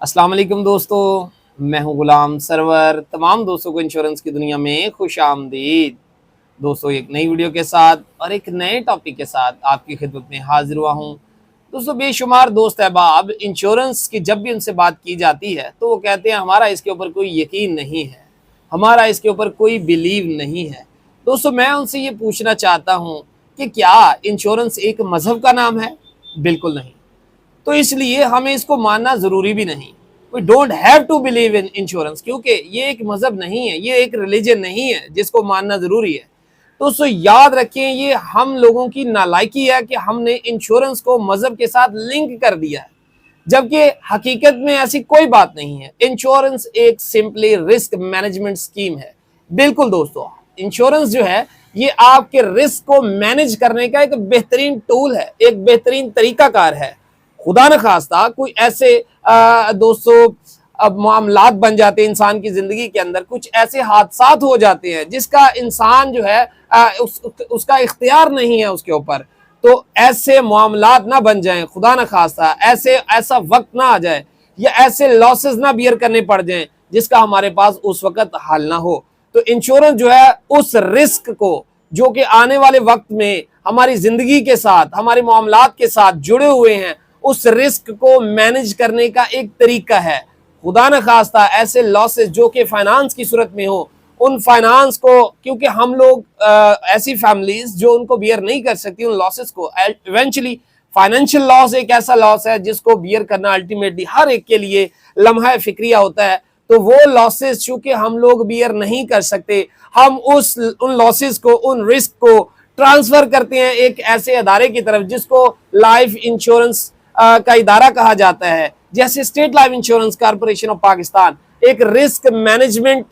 अस्सलाम वालेकुम दोस्तों, मैं हूं गुलाम सरवर। तमाम दोस्तों को इंश्योरेंस की दुनिया में खुश आमदीद। दोस्तों एक नई वीडियो के साथ और एक नए टॉपिक के साथ आपकी खिदमत में हाजिर हुआ हूं। दोस्तों बेशुमार दोस्त अहबाब इंश्योरेंस की जब भी उनसे बात की जाती है तो वो कहते हैं हमारा इसके ऊपर कोई यकीन नहीं है, हमारा इसके ऊपर कोई बिलीव नहीं है। दोस्तों मैं उनसे ये पूछना चाहता हूँ कि क्या इंश्योरेंस एक मजहब का नाम है? बिल्कुल नहीं। तो इसलिए हमें इसको मानना ज़रूरी भी नहीं। We don't have to believe in insurance, क्योंकि ये एक मज़हब नहीं है, ये एक रिलीजन नहीं है जिसको मानना ज़रूरी है। तो उसको याद रखें, ये हम लोगों की नालायकी है कि हमने इंश्योरेंस को मज़हब के साथ लिंक कर दिया है, जबकि हकीकत में ऐसी कोई बात नहीं है। इंश्योरेंस एक सिंपली रिस्क मैनेजमेंट स्कीम है। बिल्कुल दोस्तों, इंश्योरेंस जो है ये आपके रिस्क को मैनेज करने का एक बेहतरीन टूल है, एक बेहतरीन तरीकाकार है। खुदा न खास्ता कोई ऐसे दोस्तों अब मामलात बन जाते हैं इंसान की जिंदगी के अंदर, कुछ ऐसे हादसात हो जाते हैं जिसका इंसान जो है उसका इख्तियार नहीं है उसके ऊपर। तो ऐसे मामलात ना बन जाएं, खुदा न खास्ता ऐसा वक्त ना आ जाए या ऐसे लॉसेस ना बियर करने पड़ जाएं जिसका हमारे पास उस वक्त हल ना हो। तो इंश्योरेंस जो है उस रिस्क को जो कि आने वाले वक्त में हमारी जिंदगी के साथ, हमारे मामलात के साथ जुड़े हुए हैं, उस रिस्क को मैनेज करने का एक तरीका है। खुदा न खास्ता ऐसे लॉसेस जो कि फाइनेंस की सूरत में हो, उन फाइनेंस को, क्योंकि हम लोग ऐसी फैमिलीज जो उनको बियर नहीं कर सकती उन लॉसेस को, इवेंचुअली फाइनेंशियल लॉस एक ऐसा लॉस है जिसको बियर करना अल्टीमेटली हर एक के लिए लम्हा फिक्रिया होता है। तो वो लॉसेस चूंकि हम लोग बियर नहीं कर सकते, हम उन लॉसेस को, उन रिस्क को ट्रांसफर करते हैं एक ऐसे अदारे की तरफ जिसको लाइफ इंश्योरेंस का इदारा कहा जाता है, जैसे state life insurance corporation of Pakistan एक रिस्क मैनेजमेंट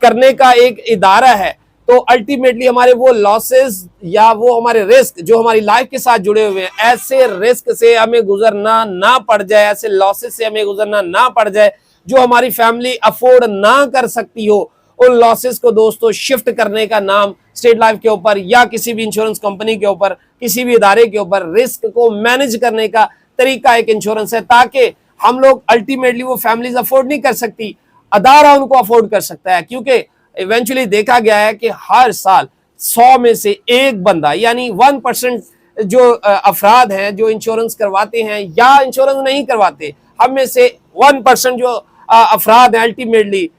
करने का एक इदारा है। तो अल्टीमेटली हमारे वो लॉसेस या वो हमारे रिस्क जो हमारी लाइफ के साथ जुड़े हुए हैं, ऐसे रिस्क से हमें गुजरना ना पड़ जाए, ऐसे लॉसेस से हमें गुजरना ना पड़ जाए जो हमारी फैमिली अफोर्ड ना कर सकती हो, उन लॉसेस को दोस्तों शिफ्ट करने का नाम स्टेट लाइफ के ऊपर या किसी भी इंश्योरेंस कंपनी के ऊपर, किसी भी इदारे के ऊपर रिस्क को मैनेज करने का तरीका एक इंश्योरेंस है, ताकि हम लोग अल्टीमेटली वो फैमिलीज अफोर्ड नहीं कर सकती, अदारा उनको अफोर्ड कर सकता है। क्योंकि इवेंचुअली देखा गया है कि हर साल 100 में से एक बंदा यानी 1% जो अफराद हैं जो इंश्योरेंस करवाते हैं या इंश्योरेंस नहीं करवाते, हम में से 1% जो अफराद हैं अल्टीमेटली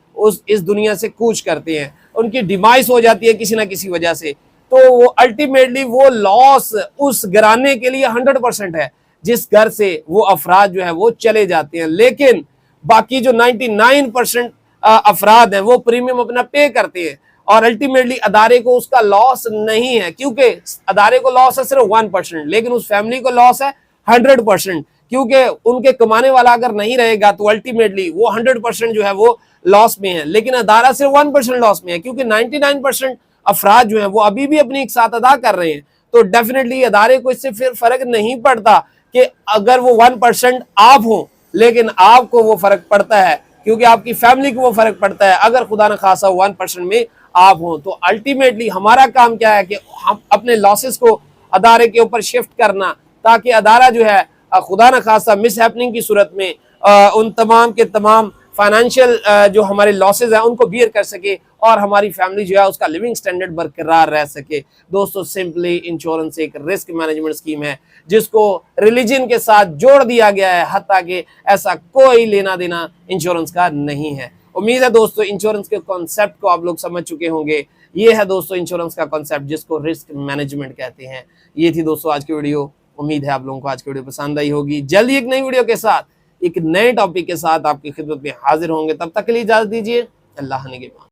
इस दुनिया से कूच करते हैं, उनकी डिमाइस हो जाती है किसी ना किसी वजह से। तो वो अल्टीमेटली वो लॉस उस घराने के लिए 100% है जिस घर से वो अफराद जो है वो चले जाते हैं। लेकिन बाकी जो 99% अफराद हैं वो प्रीमियम अपना पे करते हैं और अल्टीमेटली अदारे को उसका लॉस नहीं है, क्योंकि अदारे को लॉस है सिर्फ 1%, लेकिन उस फैमिली को लॉस है 100%, क्योंकि उनके कमाने वाला अगर नहीं रहेगा तो अल्टीमेटली वो 100% जो है वो लॉस में है, लेकिन अदारा सिर्फ 1% लॉस में है, क्योंकि 99% अफराद जो है वो अभी भी अपनी एक साथ अदा कर रहे हैं। तो डेफिनेटली अदारे को इससे फिर फर्क नहीं पड़ता कि अगर वो 1% आप हो, लेकिन आपको वो फर्क पड़ता है क्योंकि आपकी फैमिली को वो फर्क पड़ता है अगर खुदा न खासा 1% में आप हो। तो अल्टीमेटली हमारा काम क्या है कि हम अपने लॉसेस को अदारे के ऊपर शिफ्ट करना, ताकि अदारा जो है खुदा न खासा मिस हैपनिंग की सूरत में उन तमाम के तमाम फाइनेंशियल जो हमारे लॉसेज हैं उनको बियर कर सके और हमारी फैमिली जो है उसका लिविंग स्टैंडर्ड बरकरार रह सके। दोस्तों सिंपली इंश्योरेंस एक रिस्क मैनेजमेंट स्कीम है जिसको रिलीजन के साथ जोड़ दिया गया है, हत्ता कि ऐसा कोई लेना देना इंश्योरेंस का नहीं है। उम्मीद है दोस्तों इंश्योरेंस के कॉन्सेप्ट को आप लोग समझ चुके होंगे। ये है दोस्तों इंश्योरेंस का कॉन्सेप्ट जिसको रिस्क मैनेजमेंट कहते हैं। ये थी दोस्तों आज की वीडियो। उम्मीद है आप लोगों को आज की वीडियो पसंद आई होगी। जल्दी एक नई वीडियो के साथ, एक नए टॉपिक के साथ आपकी खिदमत में हाजिर होंगे। तब तक के लिए इजाजत दीजिए। अल्लाह निगहबान।